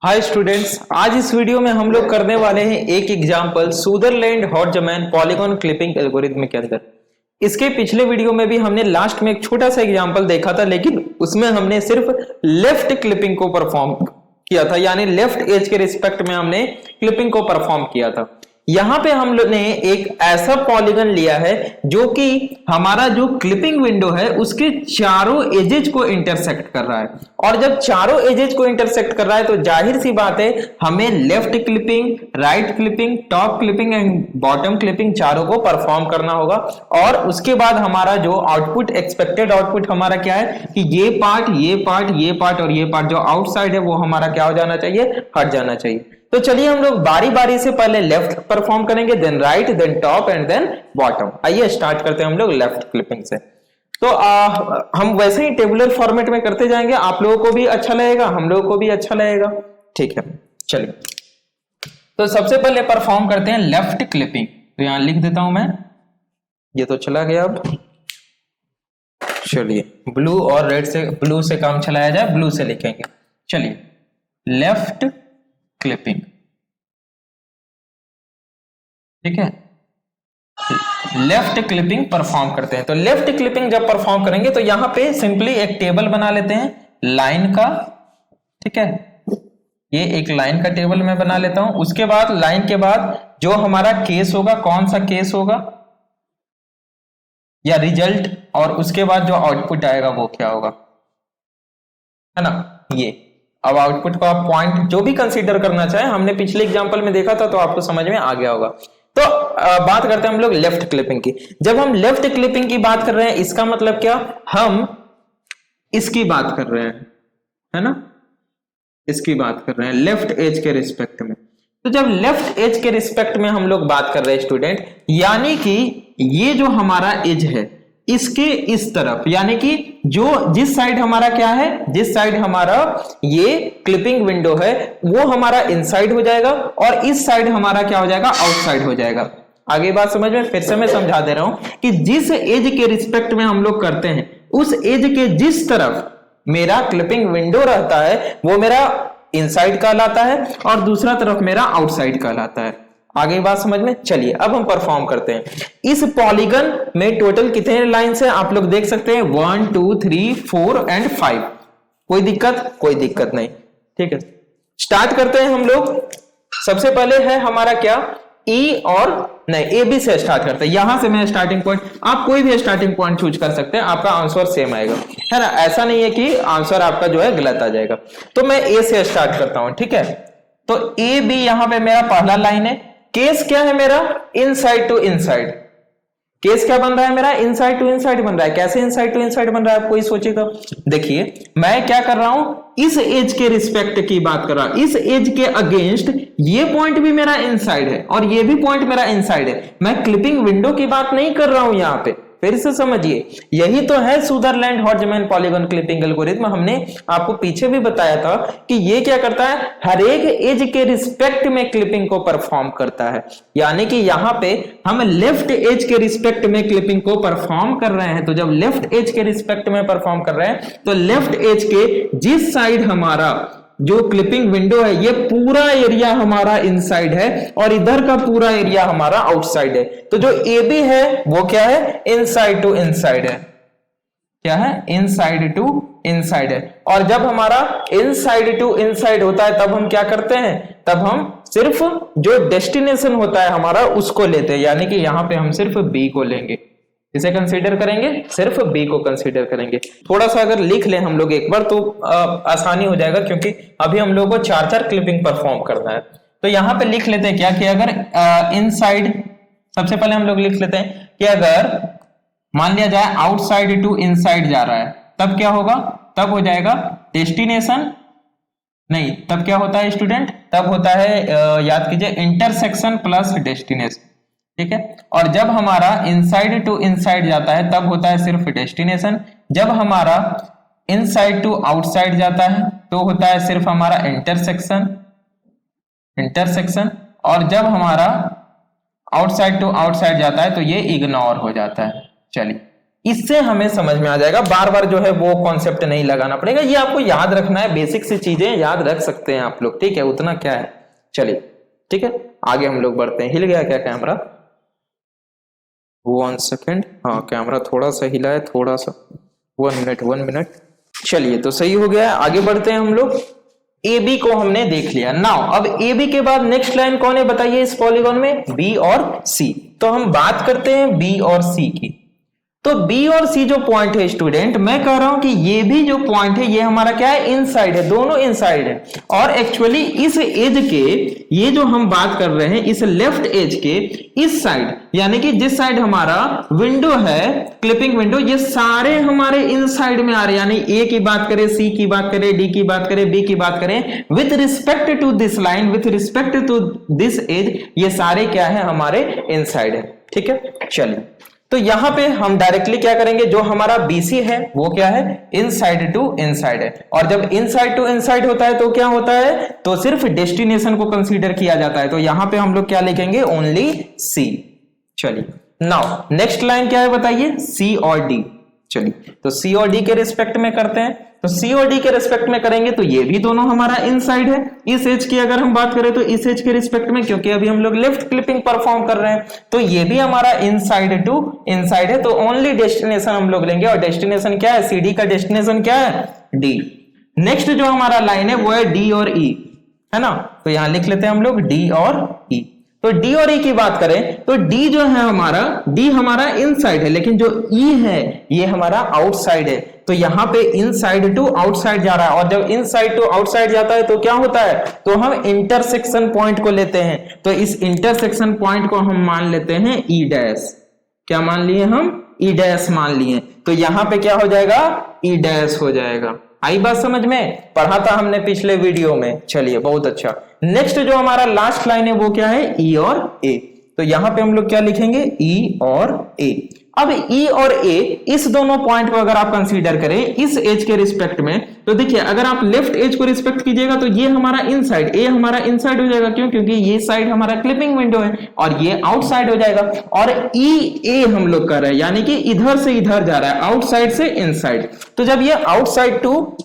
Hi students, आज इस video में हम लोग करने वाले हैं एक example Sutherland Hodgman polygon clipping algorithm के अंदर। इसके पिछले वीडियो में भी हमने लास्ट में एक छोटा सा एग्जांपल देखा था, लेकिन उसमें हमने सिर्फ लेफ्ट क्लिपिंग को परफॉर्म किया था, यानी लेफ्ट एज के रिस्पेक्ट में हमने क्लिपिंग को परफॉर्म किया था। यहां पे हम लोग ने एक ऐसा पॉलीगन लिया है जो कि हमारा जो क्लिपिंग विंडो है उसके चारों एजेज को इंटरसेक्ट कर रहा है, और जब चारों एजेज को इंटरसेक्ट कर रहा है तो जाहिर सी बात है हमें left clipping, right clipping, top clipping and bottom clipping चारों को परफॉर्म करना होगा। और उसके बाद हमारा जो आउटपुट, एक्सपेक्टेड आउटपुट हमारा क्या है कि ये पार्ट, ये पार्ट, ये पार्ट और ये पार्ट जो आउटसाइड है वो हमारा क्या हो जाना चाहिए, हट जाना चाहिए। तो चलिए हम लोग बारी बारी से पहले लेफ्ट परफॉर्म करेंगे, then right, then top and then bottom. आइए स्टार्ट करते हैं हम लोग लेफ्ट क्लिपिंग से। तो हम वैसे ही टेबुलर फॉर्मेट में करते जाएंगे, आप लोगों को भी अच्छा लगेगा, हम लोगों को भी अच्छा लगेगा। ठीक है, चलिए तो सबसे पहले परफॉर्म करते हैं लेफ्ट क्लिपिंग। तो यहां लिख देता हूं मैं, ये तो चला गया। अब चलिए ब्लू और रेड से, ब्लू से काम चलाया जाए, ब्लू से लिखेंगे। चलिए लेफ्ट क्लिपिंग, ठीक है, लेफ्ट क्लिपिंग परफॉर्म करते हैं। तो लेफ्ट क्लिपिंग जब परफॉर्म करेंगे तो यहां पे सिंपली एक टेबल बना लेते हैं लाइन का, ठीक है, ये एक लाइन का टेबल मैं बना लेता हूं। उसके बाद लाइन के बाद जो हमारा केस होगा, कौन सा केस होगा या रिजल्ट, और उसके बाद जो आउटपुट आएगा वो क्या होगा, है ना, ये। अब आउटपुट को आप पॉइंट जो भी कंसीडर करना चाहे, हमने पिछले एग्जांपल में देखा था तो आपको समझ में आ गया होगा। तो बात करते हैं हम लोग लेफ्ट क्लिपिंग की। जब हम लेफ्ट क्लिपिंग की बात कर रहे हैं इसका मतलब क्या, हम इसकी बात कर रहे हैं, है ना, इसकी बात कर रहे हैं लेफ्ट एज के रिस्पेक्ट में। तो जब लेफ्ट एज के रिस्पेक्ट में हम लोग बात कर रहे हैं स्टूडेंट, यानी कि ये जो हमारा एज है इसके इस तरफ, यानी कि जो जिस साइड हमारा क्या है, जिस साइड हमारा ये क्लिपिंग विंडो है वो हमारा इनसाइड हो जाएगा, और इस साइड हमारा क्या हो जाएगा, आउटसाइड हो जाएगा। आगे बात समझ में, फिर से मैं समझा दे रहा हूं कि जिस एज के रिस्पेक्ट में हम लोग करते हैं उस एज के जिस तरफ मेरा क्लिपिंग विंडो रहता है वो मेरा इनसाइड कहलाता है, और दूसरा तरफ मेरा आउटसाइड कहलाता है। आगे बात समझ में, चलिए अब हम परफॉर्म करते हैं। इस पॉलीगन में टोटल कितने लाइंस हैं आप लोग देख सकते हैं, 1 2 3 4 एंड 5। कोई दिक्कत, कोई दिक्कत नहीं, ठीक है। स्टार्ट करते हैं हम लोग। सबसे पहले है हमारा क्या, ई और नहीं, ए बी से स्टार्ट करते हैं। यहां से मैं स्टार्टिंग पॉइंट, आप कोई भी स्टार्टिंग पॉइंट चूज कर सकते हैं, आपका आंसर सेम आएगा, है ना। ऐसा नहीं है कि आंसर आपका जो है गलत आ जाएगा। तो मैं ए से स्टार्ट करता हूं, ठीक है। तो ए बी यहां पे मेरा पहला लाइन है। केस क्या है मेरा, इनसाइड टू इनसाइड। केस क्या बन रहा है मेरा, इनसाइड टू इनसाइड बन रहा है। कैसे इनसाइड टू इनसाइड बन रहा है आप कोई सोचेगा। देखिए मैं क्या कर रहा हूं, इस एज के रिस्पेक्ट की बात कर रहा हूं, इस एज के अगेंस्ट ये पॉइंट भी मेरा इनसाइड है और ये भी पॉइंट मेरा इनसाइड है। मैं क्लिपिंग विंडो की बात नहीं कर रहा हूं यहां पे, फिर से समझिए, यही तो है Sutherland Hodgman polygon clipping algorithm. हमने आपको पीछे भी बताया था कि ये क्या करता है, हर एक एज के रिस्पेक्ट में क्लिपिंग को परफॉर्म करता है। यानी कि यहां पे हम लेफ्ट एज के रिस्पेक्ट में क्लिपिंग को परफॉर्म कर रहे हैं। तो जब लेफ्ट एज के रिस्पेक्ट में परफॉर्म कर रहे हैं तो लेफ्ट एज के जिस साइड हमारा जो क्लिपिंग विंडो है ये पूरा एरिया हमारा इनसाइड है और इधर का पूरा एरिया हमारा आउटसाइड है। तो जो ए बी है वो क्या है, इनसाइड टू इनसाइड है। क्या है, इनसाइड टू इनसाइड है। और जब हमारा इनसाइड टू इनसाइड होता है तब हम क्या करते हैं, तब हम सिर्फ जो डेस्टिनेशन होता है हमारा उसको लेते हैं, यानी कि यहां पे हम सिर्फ बी को लेंगे। इसे कंसीडर करेंगे, सिर्फ बी को कंसीडर करेंगे। थोड़ा सा अगर लिख लें हम लोग एक बार तो आसानी हो जाएगा, क्योंकि अभी हम लोगों को 4 क्लिपिंग परफॉर्म करना है। तो यहां पे लिख लेते हैं क्या कि अगर इनसाइड, सबसे पहले हम लोग लिख लेते हैं कि अगर मान लिया जाए आउटसाइड टू इनसाइड जा रहा है तब क्या होगा, तब हो जाएगा डेस्टिनेशन, नहीं तब क्या होता है स्टूडेंट, तब होता है याद कीजिए इंटरसेक्शन प्लस डेस्टिनेशन, ठीक है। और जब हमारा इनसाइड टू इनसाइड जाता है तब होता है सिर्फ डेस्टिनेशन। जब हमारा इनसाइड टू आउटसाइड जाता है तो होता है सिर्फ हमारा इंटरसेक्शन, इंटरसेक्शन। और जब हमारा आउटसाइड टू आउटसाइड जाता है तो ये इग्नोर हो जाता है। चलिए इससे हमें समझ में आ जाएगा, बार बार जो है वो कॉन्सेप्ट नहीं लगाना पड़ेगा, ये आपको याद रखना है, बेसिक सी चीजें याद रख सकते हैं आप लोग, ठीक है, उतना क्या है। चलिए ठीक है, आगे हम लोग बढ़ते हैं। हिल गया क्या कैमरा? 1 सेकेंड, हाँ कैमरा थोड़ा सा हिला है, थोड़ा सा, 1 मिनट। चलिए तो सही हो गया, आगे बढ़ते हैं हम लोग। ए बी को हमने देख लिया। नाउ अब ए बी के बाद नेक्स्ट लाइन कौन है बताइए इस पॉलीगॉन में? बी और सी। तो हम बात करते हैं बी और सी की। तो बी और सी जो पॉइंट है स्टूडेंट, मैं कह रहा हूं कि ये भी जो पॉइंट है ये हमारा क्या है? इनसाइड है, दोनों इनसाइड है। और एक्चुअली इस एज के, ये जो हम बात कर रहे हैं इस लेफ्ट एज के इस साइड, यानी कि जिस साइड हमारा विंडो है, क्लिपिंग विंडो, ये सारे हमारे इनसाइड में आ रहे हैं। यानी ए की बात करें, सी की बात करें, डी की बात करें, बी की बात करें, with respect to this line, with respect to this edge, ये सारे क्या है? हमारे इनसाइड है। ठीक है, चलिए तो यहां पे हम डायरेक्टली क्या करेंगे, जो हमारा BC है वो क्या है? इनसाइड टू इनसाइड है। और जब इनसाइड टू इनसाइड होता है तो क्या होता है? तो सिर्फ डेस्टिनेशन को कंसीडर किया जाता है। तो यहां पे हम लोग क्या लिखेंगे? Only C। चलिए नाउ नेक्स्ट लाइन क्या है बताइए? C और D। चलिए तो C और D के रिस्पेक्ट में करते हैं। तो C और D के रिस्पेक्ट में करेंगे तो ये भी दोनों हमारा इनसाइड है। इस एज की अगर हम बात करें तो इस एज के रिस्पेक्ट में, क्योंकि अभी हम लोग लेफ्ट क्लिपिंग परफॉर्म कर रहे हैं, तो ये भी हमारा इनसाइड टू इनसाइड है। तो ओनली डेस्टिनेशन हम लोग लेंगे, और डेस्टिनेशन क्या है? CD का डेस्टिनेशन क्या है? D। नेक्स्ट जो हमारा लाइन है वो है D और E, है ना? तो यहां लिख लेते हैं हम लोग D और E। तो D और E की बात करें तो D जो है हमारा, D हमारा इनसाइड है, लेकिन जो E है ये हमारा आउटसाइड है। तो यहां पे इनसाइड टू आउटसाइड जा रहा है, और जब इनसाइड टू आउटसाइड जाता है तो क्या होता है? तो हम इंटरसेक्शन पॉइंट को लेते हैं। तो इस इंटरसेक्शन पॉइंट को हम मान लेते हैं E डैश। क्या मान लिए हम? E डैश मान लिए। तो यहां पे क्या हो जाएगा? E डैश हो जाएगा। आई बात समझ में? पढ़ा था हमने पिछले वीडियो में। चलिए बहुत अच्छा। नेक्स्ट जो हमारा लास्ट लाइन है वो क्या है? E और A। तो यहां पे हम लोग क्या लिखेंगे? E और A। अब E और A इस दोनों पॉइंट को अगर आप कंसीडर करें इस एज के रिस्पेक्ट में, तो देखिए अगर आप लेफ्ट एज को रिस्पेक्ट कीजिएगा तो ये हमारा इनसाइड, A हमारा इनसाइड हो जाएगा। क्यों? क्योंकि ये साइड हमारा क्लिपिंग विंडो है और ये आउटसाइड हो जाएगा। और EA हम लोग कर रहे हैं, यानी कि इधर से इधर जा रहा है, आउटसाइड से इनसाइड। तो जब ये आउटसाइड टू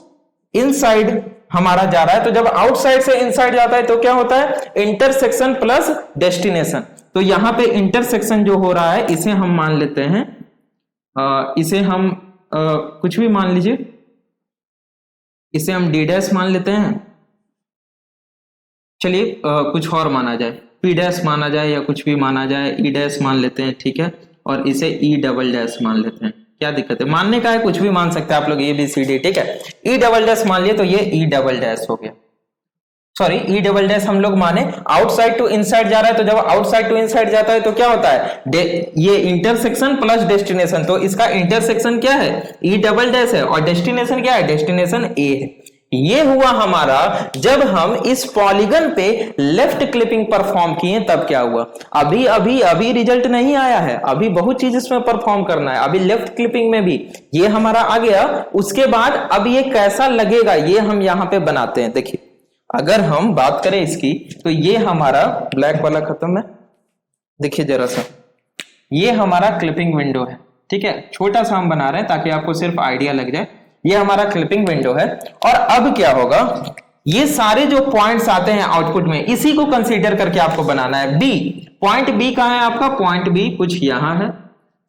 इनसाइड हमारा जा रहा है, तो जब आउटसाइड से इनसाइड जाता है तो क्या होता है? Intersection plus destination. तो यहां पे इंटरसेक्शन जो हो रहा है इसे हम मान लेते हैं, इसे हम कुछ भी मान लीजिए, इसे हम D डैश मान लेते हैं। चलिए कुछ और माना जाए, P डैश माना जाए या कुछ भी माना जाए, E डैश मान लेते हैं, ठीक है। और इसे E डबल डैश मान लेते हैं। क्या दिक्कत है? मानने का है, कुछ भी मान सकते हैं आप लोग, ABCD, ठीक है। E डबल डैश मान लिए तो ये E डबल डैश हो गया। सॉरी, E डबल डैश हम लोग माने आउटसाइड टू इनसाइड जा रहा है। तो जब आउटसाइड टू इनसाइड जाता है तो क्या होता है? ये इंटरसेक्शन प्लस डेस्टिनेशन। तो इसका इंटरसेक्शन क्या है? E डबल डैश है, और डेस्टिनेशन क्या है? डेस्टिनेशन A है। ये हुआ हमारा जब हम इस पॉलीगन पे लेफ्ट क्लिपिंग परफॉर्म किए, तब क्या हुआ? अभी अभी अभी रिजल्ट नहीं आया है, अभी बहुत चीज इसमें परफॉर्म करना है। अभी लेफ्ट क्लिपिंग में भी ये हमारा आ गया, उसके बाद अब ये कैसा लगेगा ये हम यहां पे बनाते हैं। देखिए अगर हम बात करें इसकी, तो ये हमारा ब्लैक वाला खत्म है, देखिए जरा सा, ये हमारा क्लिपिंग विंडो है, ठीक है। छोटा सा हम बना रहे हैं ताकि आपको सिर्फ आइडिया लग जाए। ये हमारा क्लिपिंग विंडो है, और अब क्या होगा? ये सारे जो पॉइंट्स आते हैं आउटपुट में, इसी को कंसीडर करके आपको बनाना है। B पॉइंट, B कहां है आपका? पॉइंट B कुछ यहां है।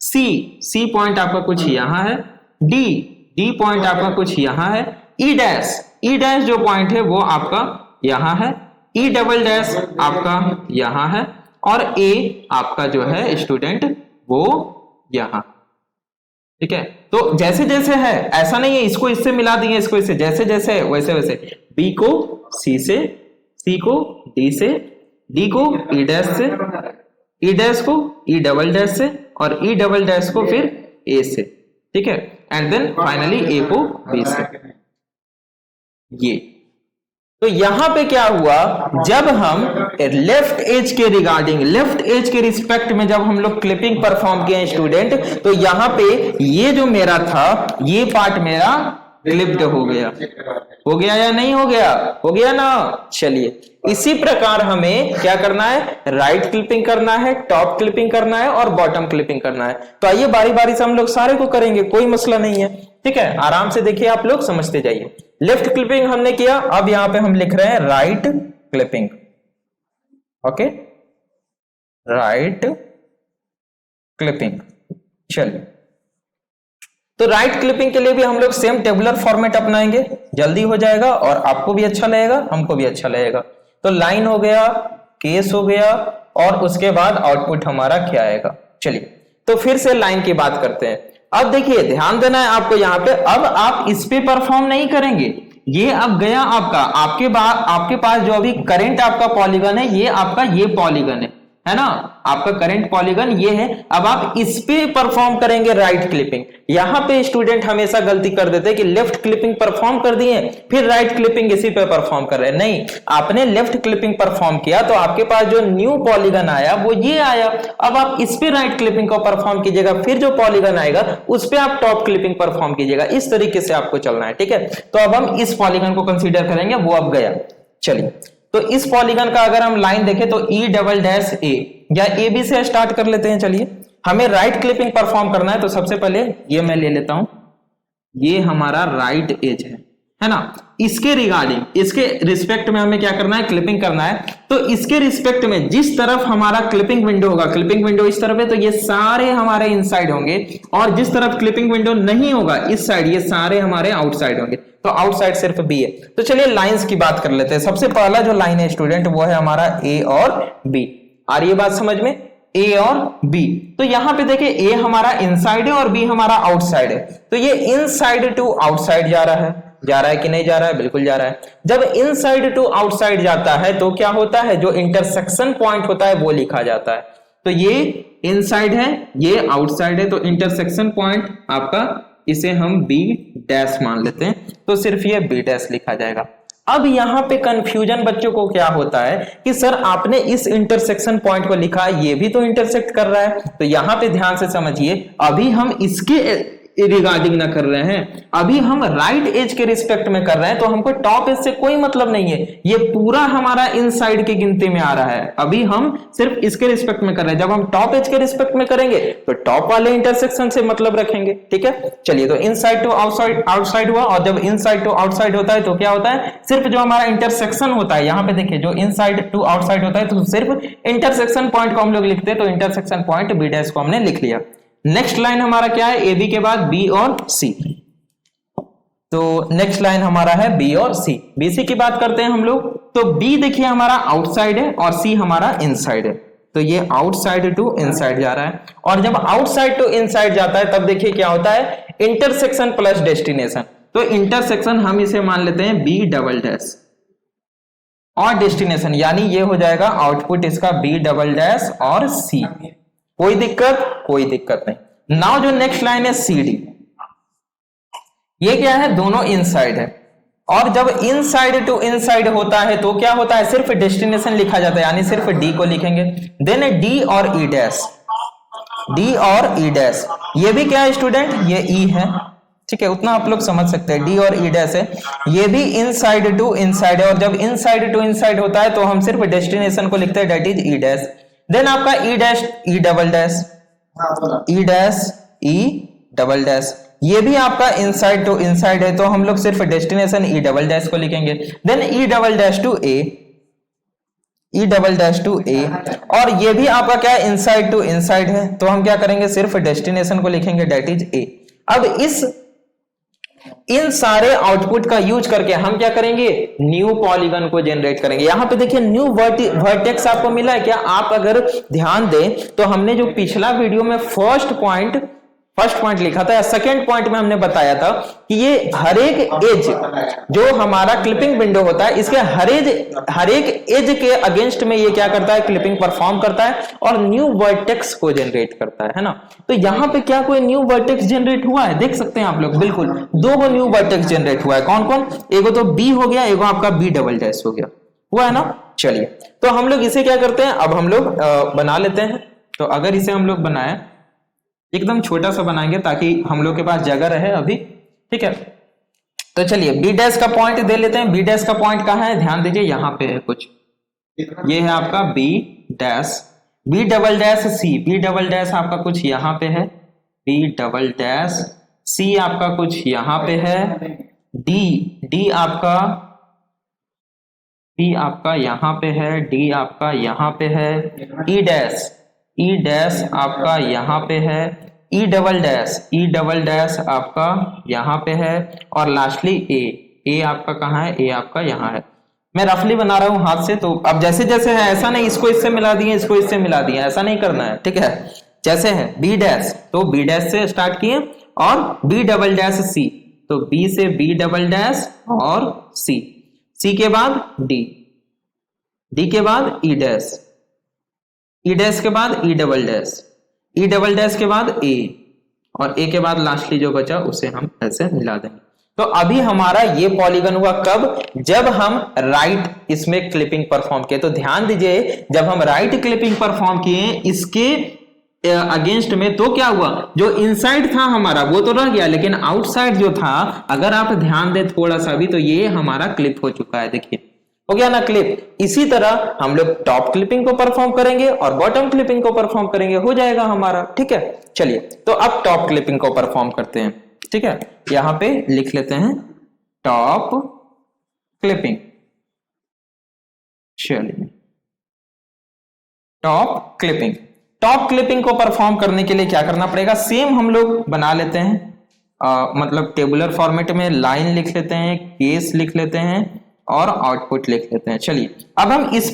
C पॉइंट आपका कुछ यहां है। D पॉइंट आपका कुछ यहां है। E डैश जो पॉइंट है वो आपका यहां है। E डबल डैश आपका यहां है, और A आपका जो है स्टूडेंट वो यहां, ठीक है। तो जैसे जैसे है, ऐसा नहीं है इसको इससे मिला दिए, इसको इससे, जैसे जैसे है वैसे वैसे। B को C से, C को D से, D को E डैश से, E डैश को E डबल डैश से, और E डबल डैश को फिर A से, ठीक है। एंड देन फाइनली A को B से। ये तो यहां पे क्या हुआ? जब हम लेफ्ट एज के रिगार्डिंग, लेफ्ट एज के रिस्पेक्ट में जब हम लोग क्लिपिंग परफॉर्म किए स्टूडेंट, तो यहां पे ये जो मेरा था, ये पार्ट मेरा क्लिप्ड हो गया। हो गया या नहीं हो गया? हो गया ना। चलिए इसी प्रकार हमें क्या करना है, राइट क्लिपिंग करना है, टॉप क्लिपिंग करना है और बॉटम क्लिपिंग करना है। तो आइए बारी बारी से हम लोग सारे को करेंगे, कोई मसला नहीं है। ठीक है, आराम से देखिए, आप लोग समझते जाइए। लेफ्ट क्लिपिंग हमने किया, अब यहां पे हम लिख रहे हैं right clipping. Okay, right clipping. चलिए, तो राइट क्लिपिंग के लिए भी हम लोग सेम टेबुलर फॉर्मेट अपनाएंगे, जल्दी हो जाएगा और आपको भी अच्छा लगेगा, हमको भी अच्छा लगेगा। तो लाइन हो गया, केस हो गया और उसके बाद आउटपुट हमारा क्या आएगा। चलिए तो फिर से लाइन की बात करते हैं। अब देखिए ध्यान देना है आपको यहाँ पे, अब आप इस पे परफॉर्म नहीं करेंगे, ये अब गया आपका, आपके पास जो अभी करंट आपका पॉलीगन है, ये आपका ये पॉलीगन है ना, आपका करंट पॉलीगन ये है। अब आप इस पे परफॉर्म करेंगे राइट क्लिपिंग। यहां पे स्टूडेंट हमेशा गलती कर देते हैं कि लेफ्ट क्लिपिंग परफॉर्म कर दिए फिर राइट क्लिपिंग इसी पे परफॉर्म कर रहे हैं। नहीं, आपने लेफ्ट क्लिपिंग परफॉर्म किया तो आपके पास जो न्यू पॉलीगन आया वो ये आया। अब आप इस पे राइट क्लिपिंग को परफॉर्म कीजिएगा, फिर जो पॉलीगन आएगा उस पे आप टॉप क्लिपिंग परफॉर्म कीजिएगा। इस तरीके से आपको चलना है। ठीक है, तो अब हम इस पॉलीगन को कंसीडर करेंगे, वो अब गया। चलिए, तो इस पॉलीगन का अगर हम लाइन देखें तो ई डबल डैश ए या ए बी से स्टार्ट कर लेते हैं। चलिए, हमें राइट क्लिपिंग परफॉर्म करना है तो सबसे पहले ये मैं ले लेता हूं, ये हमारा राइट एज है ना। इसके रिगार्डिंग, इसके रिस्पेक्ट में हमें क्या करना है, क्लिपिंग करना है। तो इसके रिस्पेक्ट में जिस तरफ हमारा क्लिपिंग विंडो होगा, क्लिपिंग विंडो इस तरफ है तो ये सारे हमारे इनसाइड होंगे, और जिस तरफ क्लिपिंग विंडो नहीं होगा इस साइड, ये सारे हमारे आउटसाइड होंगे। तो आउटसाइड सिर्फ बी है। तो चलिए लाइंस की बात कर लेते हैं। सबसे पहला जो लाइन है स्टूडेंट वो है हमारा ए और बी। आ रही है बात समझ में, ए और बी। तो यहां पे देखिए ए हमारा इनसाइड है और बी हमारा आउटसाइड है। तो ये इनसाइड टू आउटसाइड जा रहा है कि नहीं जा रहा है? बिल्कुल जा रहा है। जब इनसाइड टू आउटसाइड जाता है तो क्या होता है, जो इंटरसेक्शन पॉइंट होता है वो लिखा जाता है। तो ये इनसाइड है, ये आउटसाइड है, तो इंटरसेक्शन पॉइंट आपका, इसे हम बी डैश मान लेते हैं, तो सिर्फ ये बी डैश लिखा जाएगा। अब यहां पे कंफ्यूजन बच्चों को क्या होता है कि सर आपने इस इंटरसेक्शन पॉइंट को लिखा, ये भी तो इंटरसेक्ट कर रहा है। तो यहां पे ध्यान से समझिए, अभी हम इसके रिगार्डिंग ना कर रहे हैं, अभी हम राइट एज के रिस्पेक्ट में कर रहे हैं, तो हमको टॉप एज से कोई मतलब नहीं है। ये पूरा हमारा इनसाइड की गिनती में आ रहा है, अभी हम सिर्फ इसके रिस्पेक्ट में कर रहे हैं। जब हम टॉप एज के रिस्पेक्ट में करेंगे तो टॉप वाले इंटरसेक्शन से मतलब रखेंगे। ठीक है, चलिए, तो इनसाइड टू आउटसाइड, आउटसाइड हुआ, और जब इनसाइड टू आउटसाइड होता है तो क्या होता है, सिर्फ जो हमारा इंटरसेक्शन होता है, यहां पे देखिए जो इनसाइड टू आउटसाइड होता है तो सिर्फ इंटरसेक्शन पॉइंट को हम लोग लिखते हैं, तो इंटरसेक्शन पॉइंट बी डैश को हमने लिख लिया। नेक्स्ट लाइन हमारा क्या है, ए बी के बाद बी और सी। तो नेक्स्ट लाइन हमारा है बी और सी। बी सी की बात करते हैं हम लोग, तो बी देखिए हमारा आउटसाइड है और सी हमारा इनसाइड है। तो ये आउटसाइड टू इनसाइड जा रहा है, और जब आउटसाइड टू इनसाइड जाता है तब देखिए क्या होता है, इंटरसेक्शन प्लस डेस्टिनेशन। तो इंटरसेक्शन हम इसे मान लेते हैं बी डबल डैश, और डेस्टिनेशन यानी ये हो जाएगा आउटपुट इसका बी डबल डैश और सी। कोई दिक्कत? कोई दिक्कत नहीं। नाउ जो नेक्स्ट लाइन है सी डी, ये क्या है, दोनों इनसाइड है, और जब इनसाइड टू इनसाइड होता है तो क्या होता है, सिर्फ डेस्टिनेशन लिखा जाता है, यानी सिर्फ डी को लिखेंगे। देन डी और ई डैश, डी और ई डैश, ये भी क्या है स्टूडेंट, ये ई है। ठीक है, उतना आप लोग समझ सकते हैं, डी और ई डैश है, ये भी इनसाइड टू इनसाइड है, और जब इनसाइड टू इनसाइड होता है तो हम सिर्फ डेस्टिनेशन को लिखते हैं, that is E dash. Then आपका E dash E double dash, E dash E double dash, ये भी आपका इनसाइड टू इनसाइड है, तो हम लोग सिर्फ डेस्टिनेशन ई डबल डैश को लिखेंगे। Then E double dash to A, E double dash to A, और ये भी आपका क्या है, इनसाइड टू इनसाइड है, तो हम क्या करेंगे, सिर्फ डेस्टिनेशन को लिखेंगे, दैट इज ए। अब इन सारे आउटपुट का यूज करके हम क्या करेंगे, न्यू पॉलीगन को जनरेट करेंगे। यहां पे देखिए न्यू वर्टेक्स आपको मिला है क्या? आप अगर ध्यान दें तो हमने जो पिछला वीडियो में फर्स्ट पॉइंट लिखा था, या सेकेंड पॉइंट में हमने बताया था कि ये हर एक एज, जो हमारा क्लिपिंग विंडो होता है, इसके हर एक एज के अगेंस्ट में ये क्या करता है, क्लिपिंग परफॉर्म करता है और न्यू वर्टेक्स को जनरेट करता है ना। तो यहाँ पे क्या कोई न्यू वर्टेक्स जनरेट हुआ है, देख सकते हैं आप लोग, बिल्कुल दो न्यू वर्टेक्स जनरेट हुआ है। कौन कौन? एगो तो बी हो गया, एगो आपका बी डबल डैश हो गया, हुआ है ना। चलिए, तो हम लोग इसे क्या करते हैं, अब हम लोग बना लेते हैं। तो अगर इसे हम लोग बनाए, एकदम छोटा सा बनाएंगे ताकि हम लोग के पास जगह रहे अभी। ठीक है, तो चलिए बी डैश का पॉइंट दे लेते हैं। बी डैश का पॉइंट कहाँ है, ध्यान दीजिए, यहाँ पे है कुछ, ये है आपका B dash. B double dash C, B double dash आपका कुछ यहाँ पे है, बी डबल डैश सी आपका कुछ यहाँ पे है, डी डी आपका डी आपका यहाँ पे है, डी आपका यहाँ पे है, ई डैश आपका यहाँ पे है, ई डबल डैश आपका यहाँ पे है, और लास्टली ए आपका कहाँ है, ए आपका यहाँ है। मैं रफली बना रहा हूँ हाथ से, तो अब जैसे जैसे है, ऐसा नहीं इसको इससे मिला दिए, इसको इससे मिला दिए, ऐसा नहीं करना है, ठीक है। जैसे है बी डैश, तो बी डैश से स्टार्ट किए, और बी डबल डैश सी, तो बी से बी डबल डैश और सी के बाद डी के बाद ई डैश के बाद ई डबल डैश के बाद ए, और ए के बाद लास्टली जो बचा उसे हम ऐसे मिला देंगे। तो अभी हमारा ये पॉलीगन हुआ कब, जब हम राइट इसमें क्लिपिंग परफॉर्म किए। तो ध्यान दीजिए, जब हम राइट क्लिपिंग परफॉर्म किए इसके अगेंस्ट में, तो क्या हुआ, जो इनसाइड था हमारा वो तो रह गया, लेकिन आउटसाइड जो था, अगर आप ध्यान दें थोड़ा सा भी, तो ये हमारा क्लिप हो चुका है, देखिए हो गया ना क्लिप। इसी तरह हम लोग टॉप क्लिपिंग को परफॉर्म करेंगे और बॉटम क्लिपिंग को परफॉर्म करेंगे, हो जाएगा हमारा, ठीक है। चलिए तो अब टॉप क्लिपिंग को परफॉर्म करते हैं, ठीक है। यहां पे लिख लेते हैं टॉप क्लिपिंग। चलिए टॉप क्लिपिंग को परफॉर्म करने के लिए क्या करना पड़ेगा, सेम हम लोग बना लेते हैं, मतलब टेबुलर फॉर्मेट में लाइन लिख लेते हैं, केस लिख लेते हैं और आउटपुट लिख लेते हैं। चलिए अब हम इस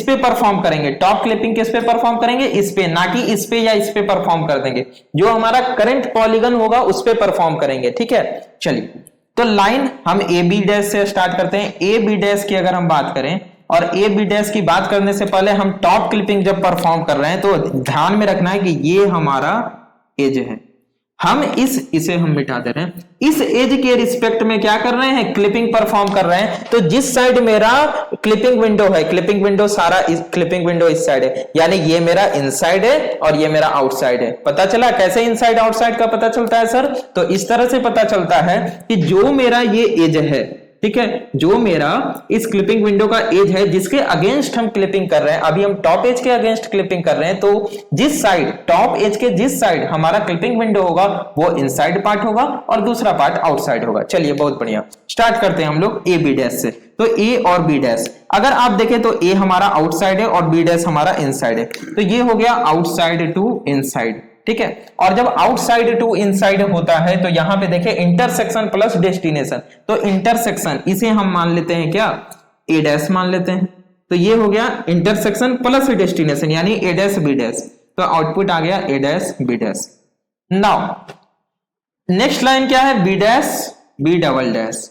पे परफॉर्म करेंगे। टॉप क्लिपिंग किस पे परफॉर्म करेंगे, इस पे, ना कि इस पे या इस पे परफॉर्म कर देंगे, जो हमारा करंट पॉलीगन होगा उस पे परफॉर्म करेंगे, ठीक है। चलिए तो लाइन हम ए बी डैश से स्टार्ट करते हैं। ए बी डैश की अगर हम बात करें, और ए बी डैश की बात करने से पहले हम टॉप क्लिपिंग जब परफॉर्म कर रहे हैं, तो ध्यान में रखना है कि ये हमारा एज है, हम इसे हम मिटा दे रहे हैं, इस एज के रिस्पेक्ट में क्या कर रहे हैं, क्लिपिंग परफॉर्म कर रहे हैं। तो जिस साइड मेरा क्लिपिंग विंडो है, क्लिपिंग विंडो सारा क्लिपिंग विंडो इस साइड है, यानी ये मेरा इनसाइड है और ये मेरा आउटसाइड है। पता चला कैसे इनसाइड आउटसाइड का पता चलता है सर, तो इस तरह से पता चलता है कि जो मेरा ये एज है, ठीक है, जो मेरा इस क्लिपिंग विंडो का एज है जिसके अगेंस्ट हम क्लिपिंग कर रहे हैं, अभी हम टॉप एज के अगेंस्ट क्लिपिंग कर रहे हैं, तो जिस साइड टॉप एज के जिस साइड हमारा क्लिपिंग विंडो होगा वो इनसाइड पार्ट होगा और दूसरा पार्ट आउटसाइड होगा। चलिए बहुत बढ़िया, स्टार्ट करते हैं हम लोग ए बी डैश से। तो ए और बी डैश अगर आप देखें तो ए हमारा आउटसाइड है और बी डैश हमारा इनसाइड है, तो ये हो गया आउटसाइड टू इनसाइड, ठीक है। और जब आउटसाइड टू इनसाइड होता है तो यहां पे देखें इंटरसेक्शन प्लस डेस्टिनेशन, तो इंटरसेक्शन इसे हम मान लेते हैं क्या, ए डैश मान लेते हैं, तो ये हो गया इंटरसेक्शन प्लस डेस्टिनेशन यानी ए डैश बी डैश, तो आउटपुट आ गया A dash B dash. Now next line क्या है, B dash B double dash,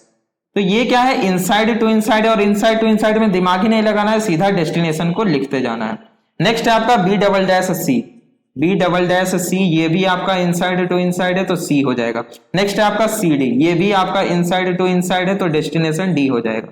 तो ये क्या है, इनसाइड टू इनसाइड, और इनसाइड टू इनसाइड में दिमाग ही नहीं लगाना है, सीधा डेस्टिनेशन को लिखते जाना है। नेक्स्ट है आपका B double dash C, B double dash सी, ये भी आपका इनसाइड टू इनसाइड है तो सी हो जाएगा। नेक्स्ट है आपका सी डी, ये भी आपका इनसाइड टू इनसाइड है तो डेस्टिनेशन डी हो जाएगा,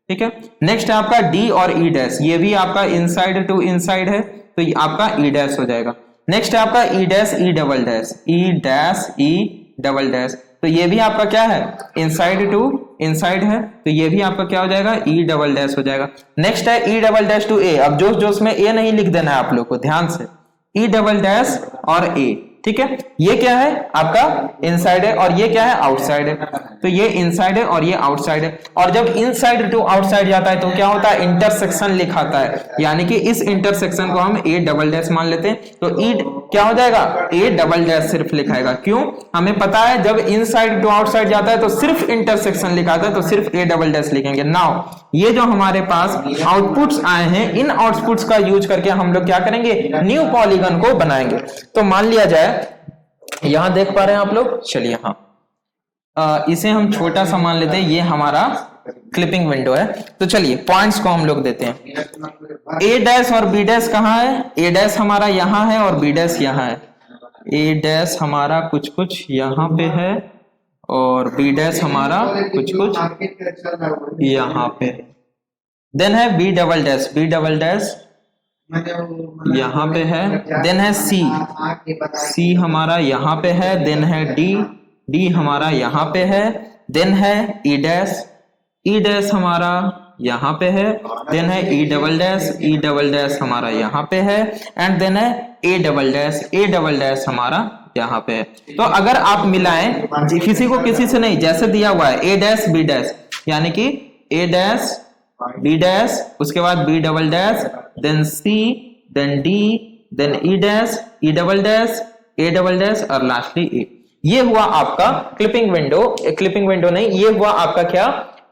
ठीक है। नेक्स्ट है आपका डी और ई डैश, ये भी आपका इनसाइड टू इनसाइड है तो ये आपका ई डैश हो जाएगा। नेक्स्ट है आपका E dash E double dash, E dash E double dash, तो ये भी आपका क्या है, इनसाइड टू इनसाइड है तो ये भी आपका क्या हो जाएगा, ई डबल डैश हो जाएगा। नेक्स्ट है ई डबल डैश टू ए, अब जोश जोश में ए नहीं लिख देना है आप लोग को, ध्यान से, ई डबल डैश और ए, ठीक है। ये क्या है आपका इनसाइड है और ये क्या है आउटसाइड है, तो ये इनसाइड है और ये आउटसाइड है। और जब इनसाइड टू आउटसाइड जाता है तो क्या होता है, इंटरसेक्शन लिखाता है, यानी कि इस इंटरसेक्शन को हम ए डबल डैश मान लेते हैं, तो ई क्या हो जाएगा, ए डबल डैश सिर्फ लिखाएगा। क्यों, हमें पता है जब इनसाइड टू आउटसाइड जाता है तो सिर्फ इंटरसेक्शन लिखाता है, तो सिर्फ ए डबल डैश लिखेंगे। नाउ ये जो हमारे पास आउटपुट्स आए हैं, इन आउटपुट्स का यूज करके हम लोग क्या करेंगे, न्यू पॉलीगन को बनाएंगे। तो मान लिया जाए यहां देख पा रहे हैं आप लोग, चलिए हाँ, इसे हम छोटा सा मान लेते हैं, ये हमारा क्लिपिंग विंडो है। तो चलिए पॉइंट्स को हम लोग देते हैं, ए डैश और बी डैश कहाँ है, ए डैश हमारा यहाँ है और बी डैश यहाँ है, ए डैश हमारा कुछ कुछ यहाँ पे है और बी डैश हमारा कुछ कुछ यहाँ पे। देन है B double dash, B double dash यहाँ पे है। देन है सी, सी हमारा यहाँ पे है। देन है डी, डी हमारा यहाँ पे है। देन है ई डैश हमारा यहाँ पे है, देन है ई डबल डैश हमारा यहाँ पे है, एंड देन है ए डबल डैश हमारा यहाँ पे है। तो अगर आप मिलाएं किसी को किसी से नहीं, जैसे दिया हुआ है ए डैश बी डैश, यानी कि ए डैश बी डैश, उसके बाद B double dash, then C, then D, then E dash, E double dash, A double dash और लास्टली ए। ये हुआ आपका क्लिपिंग विंडो नहीं, ये हुआ आपका क्या,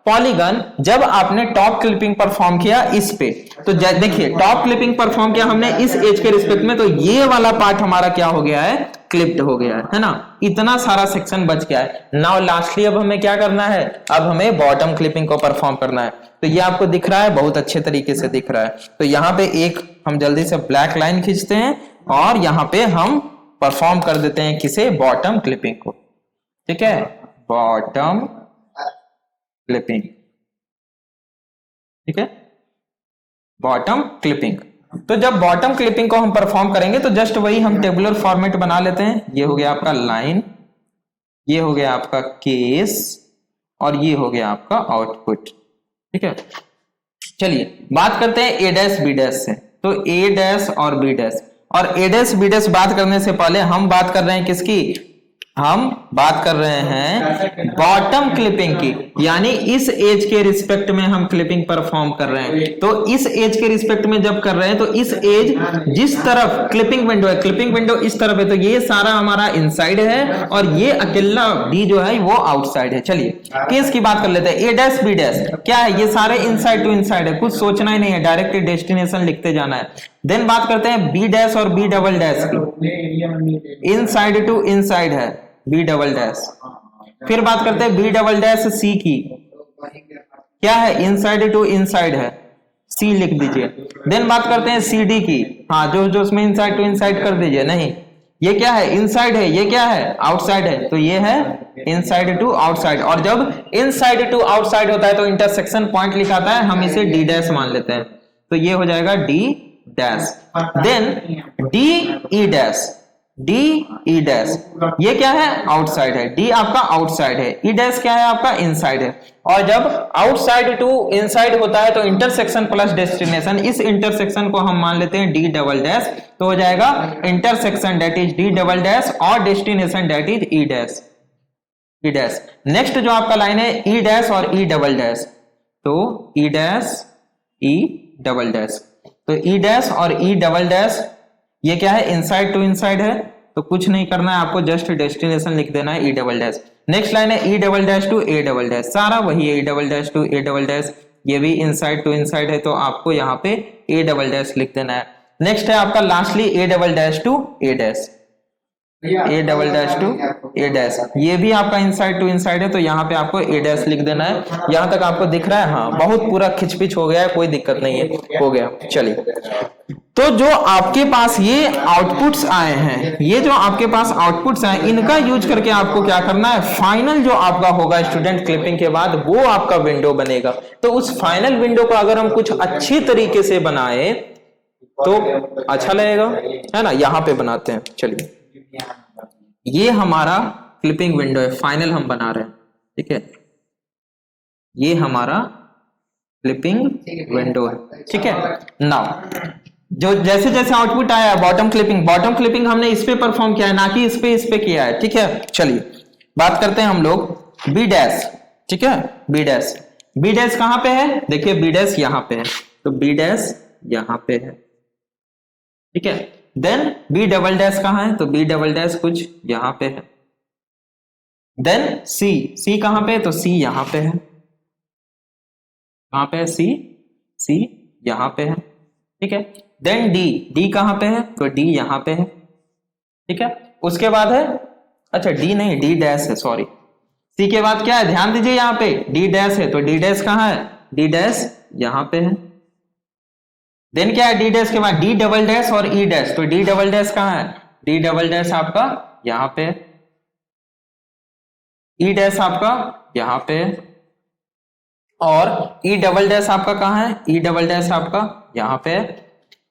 पॉलीगन। जब आपने टॉप क्लिपिंग परफॉर्म किया इस पे, तो देखिए टॉप क्लिपिंग परफॉर्म किया हमने इस एज के रिस्पेक्ट में, तो ये वाला पार्ट हमारा क्या हो गया है, क्लिप्ड हो गया है ना। इतना सारा सेक्शन बच गया है। नाउ लास्टली अब हमें क्या करना है, अब हमें बॉटम क्लिपिंग को परफॉर्म करना है। तो ये आपको दिख रहा है, बहुत अच्छे तरीके से दिख रहा है। तो यहाँ पे एक हम जल्दी से ब्लैक लाइन खींचते हैं और यहाँ पे हम परफॉर्म कर देते हैं किसे, बॉटम क्लिपिंग को। ठीक है, बॉटम क्लिपिंग, ठीक है, बॉटम क्लिपिंग। तो जब बॉटम क्लिपिंग को हम परफॉर्म करेंगे तो जस्ट वही हम टेबुलर फॉर्मेट बना लेते हैं। ये हो गया आपका लाइन, ये हो गया आपका केस और ये हो गया आपका आउटपुट। ठीक है, चलिए बात करते हैं ए डैश बी डैश से। तो ए डैश और बी डैश, और ए डैश बी डैश बात करने से पहले हम बात कर रहे हैं किसकी, हम बात कर रहे हैं बॉटम क्लिपिंग की, यानी इस एज के रिस्पेक्ट में हम क्लिपिंग परफॉर्म कर रहे हैं। तो इस एज के रिस्पेक्ट में जब कर रहे हैं तो इस एज जिस तरफ क्लिपिंग विंडो है, क्लिपिंग विंडो इस तरफ है, तो ये सारा हमारा इनसाइड है और ये अकेला डी जो है वो आउटसाइड है। चलिए केस की बात कर लेते हैं। ए डैश बी डैश क्या है, ये सारे इनसाइड टू इनसाइड है, कुछ सोचना ही नहीं है, डायरेक्ट डेस्टिनेशन लिखते जाना है। देन बात करते हैं बी डैश और बी डबल डैश की, इनसाइड टू इनसाइड है बी डबल डैश। फिर बात करते हैं बी डबल डैश सी की, क्या है, इनसाइड टू इनसाइड है, सी लिख दीजिए। देन बात करते हैं सी डी की, हाँ जो उसमें इनसाइड टू इनसाइड कर दीजिए, नहीं ये क्या है, इनसाइड है, ये क्या है, आउटसाइड है, तो ये है इनसाइड टू आउटसाइड। और जब इनसाइड टू आउटसाइड होता है तो इंटरसेक्शन पॉइंट लिखाता है, हम इसे डी डैश मान लेते हैं, तो ये हो जाएगा D dash. Then D E dash, D E dash ये क्या है, आउटसाइड है, डी आपका आउटसाइड है, ई डैश क्या है आपका, इनसाइड है। और जब आउटसाइड टू इनसाइड होता है तो इंटरसेक्शन प्लस डेस्टिनेशन, इस इंटरसेक्शन को हम मान लेते हैं डी डबल डैश, तो हो जाएगा intersection that is D double dash और destination that is E dash, E dash. Next जो आपका लाइन है ई डैश और ई डबल डैश, तो ई डैश ई डबल डैश, तो ई डैश और ई डबल डैश ये क्या है, इनसाइड टू इनसाइड है, तो कुछ नहीं करना है आपको, जस्ट डेस्टिनेशन लिख देना है E double dash. Next line है E double dash to A double dash, सारा वही है, E double dash to A double dash, ये भी इनसाइड टू इनसाइड है, तो आपको यहाँ पे ए डबल डैश लिख देना है। नेक्स्ट है आपका lastly A double dash to A dash, A double dash to A dash, ये भी आपका इनसाइड टू इनसाइड है, तो यहाँ पे आपको ए डैश लिख देना है। यहाँ तक आपको दिख रहा है, हाँ बहुत पूरा खिचपिच हो गया है, कोई दिक्कत नहीं है, हो गया। चलिए तो जो आपके पास ये आउटपुट्स आए हैं, ये जो आपके पास आउटपुट्स आए, इनका यूज करके आपको क्या करना है, फाइनल जो आपका होगा स्टूडेंट क्लिपिंग के बाद वो आपका विंडो बनेगा। तो उस फाइनल विंडो को अगर हम कुछ अच्छी तरीके से बनाए तो अच्छा लगेगा, है ना। यहाँ पे बनाते हैं, चलिए ये हमारा क्लिपिंग विंडो है, फाइनल हम बना रहे हैं, ठीक है, ये हमारा क्लिपिंग विंडो है, ठीक है। नाउ जो जैसे जैसे आउटपुट आया बॉटम क्लिपिंग हमने इस पे परफॉर्म किया है, ना कि इस पे किया है, ठीक है। चलिए बात करते हैं हम लोग बी डैश, ठीक है, बी डैश कहां पे है, देखिए बी डैश यहां पे है, तो बी डैश यहां पे है, ठीक है। देन बी डबल डैश कहां है, तो बी डबल डैश कुछ यहां पे है। देन सी कहां पे है, तो सी यहां पे है, कहां पे है, सी यहां पे है, ठीक है। देन डी कहां पे है, तो डी यहां पे है, ठीक है। उसके बाद है, अच्छा डी नहीं, डी डैश है, सॉरी। सी के बाद क्या है, ध्यान दीजिए यहाँ पे डी डैश है, तो डी डैश कहां है, डी डैश यहां पे है। देन क्या है, डी डैश के बाद डी डबल डैश और ई डैश, तो डी डबल डैश कहां है, डी डबल डैश आपका यहां पे, ई डैश आपका यहां पे, और ई डबल डैश आपका कहां है, ई डबल डैश आपका यहां पे।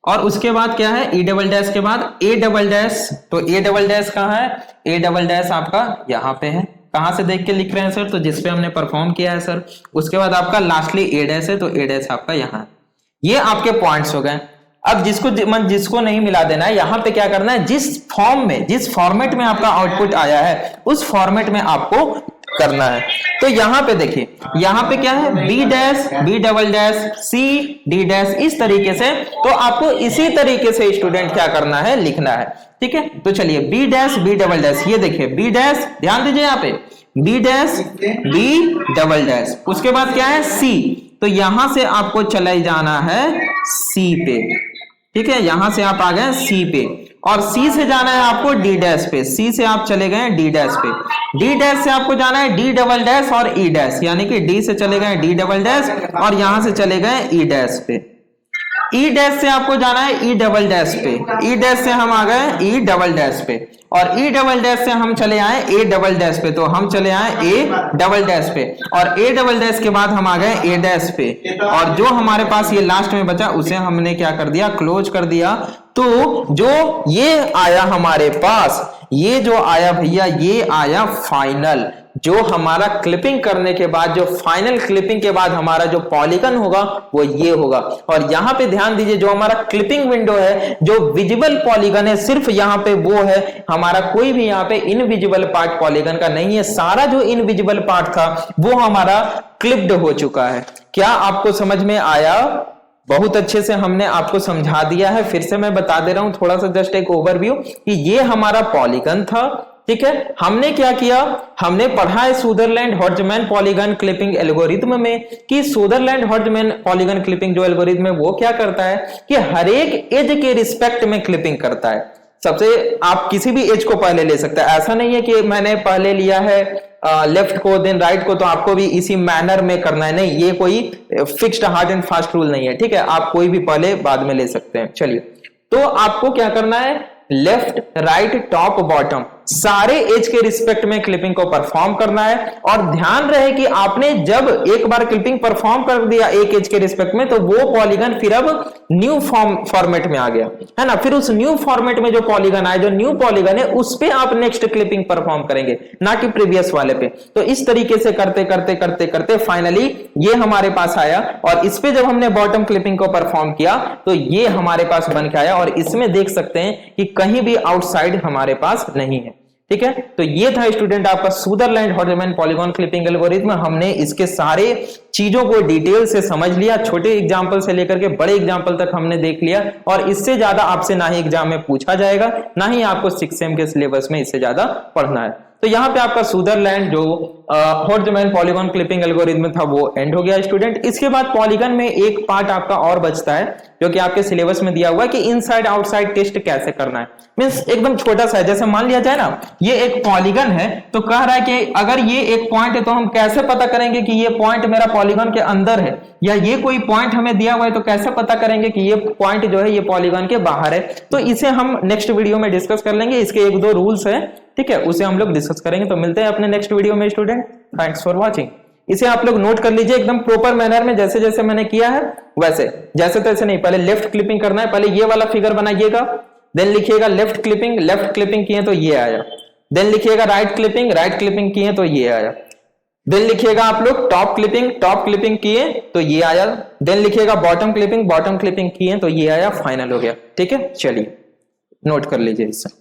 और उसके बाद क्या है, ई डबल डैश के बाद ए डबल डैश, तो ए डबल डैश कहां है, ए डबल डैश आपका यहां पे है, कहां से देख के लिख रहे हैं सर? तो जिसपे हमने परफॉर्म किया है सर। उसके बाद आपका लास्टली ए डैश है, तो ए डैश आपका यहाँ। ये आपके पॉइंट्स हो गए। अब जिसको नहीं मिला देना है, यहां पे क्या करना है, जिस फॉर्मेट में आपका आउटपुट आया है उस फॉर्मेट में आपको करना है। तो यहां पे देखिए, यहां पे क्या है, B dash, B double dash, C D dash, इस तरीके से। तो आपको इसी तरीके से स्टूडेंट क्या करना है, लिखना है। ठीक है, तो चलिए B dash, B double dash, ये देखिए बी डैश, ध्यान दीजिए यहाँ पे, B dash, B double dash, उसके बाद क्या है, सी। तो यहां से आपको चले जाना है सी पे। ठीक है, यहां से आप आ गए सी पे, और सी से जाना है आपको डी डैश पे। सी से आप चले गए डी डैश पे, डी डैश से आपको जाना है डी डबल डैश और ई डैश, यानी कि डी से चले गए डी डबल डैश और यहां से चले गए ई डैश पे। ई डैश से आपको जाना है ई डबल डैश पे, ई डैश से हम आ गए ई डबल डैश पे, और ई डबल डैश से हम चले आए ए डबल डैश पे, तो हम चले आए ए डबल डैश पे, और ए डबल डैश के बाद हम आ गए ए डैश पे, और जो हमारे पास ये लास्ट में बचा उसे हमने क्या कर दिया, क्लोज कर दिया। तो जो ये आया हमारे पास, ये जो आया भैया, ये आया फाइनल। जो हमारा क्लिपिंग करने के बाद, जो फाइनल क्लिपिंग के बाद हमारा जो पॉलीगन होगा वो ये होगा। और यहां पे ध्यान दीजिए, जो हमारा क्लिपिंग विंडो है, जो विजिबल पॉलीगन है, सिर्फ यहां पे वो है, हमारा कोई भी यहां पे इनविजिबल पार्ट पॉलीगन का नहीं है। सारा जो इनविजिबल पार्ट था वो हमारा क्लिप्ड हो चुका है। क्या आपको समझ में आया? बहुत अच्छे से हमने आपको समझा दिया है। फिर से मैं बता दे रहा हूं थोड़ा सा, जस्ट एक ओवरव्यू, कि ये हमारा पॉलीगन था। ठीक है, हमने क्या किया, हमने पढ़ा है सुदरलैंड हॉर्जमैन पॉलीगन क्लिपिंग एल्गोरिथम में, कि सुदरलैंड हॉर्जमैन पॉलीगन क्लिपिंग जो एल्गोरिथम है वो क्या करता है कि हर एक एज के रिस्पेक्ट में क्लिपिंग करता है। सबसे आप किसी भी एज को पहले ले सकते हैं, ऐसा नहीं है कि मैंने पहले लिया है लेफ्ट को देन राइट को, तो आपको भी इसी मैनर में करना है, नहीं, ये कोई fixed hard and fast rule नहीं है। ठीक है, आप कोई भी पहले बाद में ले सकते हैं। चलिए, तो आपको क्या करना है, लेफ्ट राइट टॉप बॉटम सारे एज के रिस्पेक्ट में क्लिपिंग को परफॉर्म करना है। और ध्यान रहे कि आपने जब एक बार क्लिपिंग परफॉर्म कर दिया एक एज के रिस्पेक्ट में, तो वो पॉलीगन फिर अब न्यू फॉर्मेट में आ गया है ना। फिर उस न्यू फॉर्मेट में जो पॉलीगन आए, जो न्यू पॉलीगन है, उस पे आप नेक्स्ट क्लिपिंग परफॉर्म करेंगे, ना कि प्रीवियस वाले पे। तो इस तरीके से करते करते करते करते फाइनली ये हमारे पास आया, और इस पे जब हमने बॉटम क्लिपिंग को परफॉर्म किया तो ये हमारे पास बन के आया। और इसमें देख सकते हैं कि कहीं भी आउटसाइड हमारे पास नहीं है। ठीक है, तो ये था स्टूडेंट आपका सुदरलैंड हॉर्जमैन पॉलीगन क्लिपिंग एल्गोरिथम। हमने इसके सारे चीजों को डिटेल से समझ लिया, छोटे एग्जांपल से लेकर के बड़े एग्जांपल तक हमने देख लिया, और इससे ज्यादा आपसे ना ही एग्जाम में पूछा जाएगा, ना ही आपको 6 सेम के सिलेबस में इससे ज्यादा पढ़ना है। तो यहाँ पे आपका सुदरलैंड जो हॉर्जमैन पॉलीगन क्लिपिंग एल्गोरिथम था वो एंड हो गया स्टूडेंट। इसके बाद पॉलीगन में एक पार्ट आपका और बचता है, जो कि आपके सिलेबस में दिया हुआ है कि इनसाइड आउटसाइड टेस्ट कैसे करना है। मींस एकदम छोटा सा है, जैसे मान लिया जाए ना, ये एक पॉलीगन है, तो कह रहा है कि अगर ये एक पॉइंट है तो हम कैसे पता करेंगे कि ये पॉइंट मेरा पॉलीगन के अंदर है, या ये कोई पॉइंट हमें दिया हुआ है तो कैसे पता करेंगे कि ये पॉइंट जो है ये पॉलीगन के बाहर है। तो इसे हम नेक्स्ट वीडियो में डिस्कस कर लेंगे, इसके 1-2 रूल्स हैं। ठीक है, उसे हम लोग डिस्कस करेंगे। तो मिलते हैं अपने नेक्स्ट वीडियो में स्टूडेंट। Thanks for watching. इसे आप लोग नोट कर लीजिए एकदम प्रॉपर मैनर में, जैसे जैसे मैंने किया है वैसे, जैसे तैसे नहीं। पहले लेफ्ट क्लिपिंग करना है, पहले ये वाला फिगर बनाइएगा, देन लिखिएगा लेफ्ट क्लिपिंग किए तो ये आया, देन लिखिएगा राइट क्लिपिंग किए तो ये आया, देन लिखिएगा आप लोग टॉप क्लिपिंग किए तो ये आया, देन लिखिएगा बॉटम क्लिपिंग किए तो ये आया, फाइनल हो गया। ठीक है, चलिए नोट कर लीजिए इससे।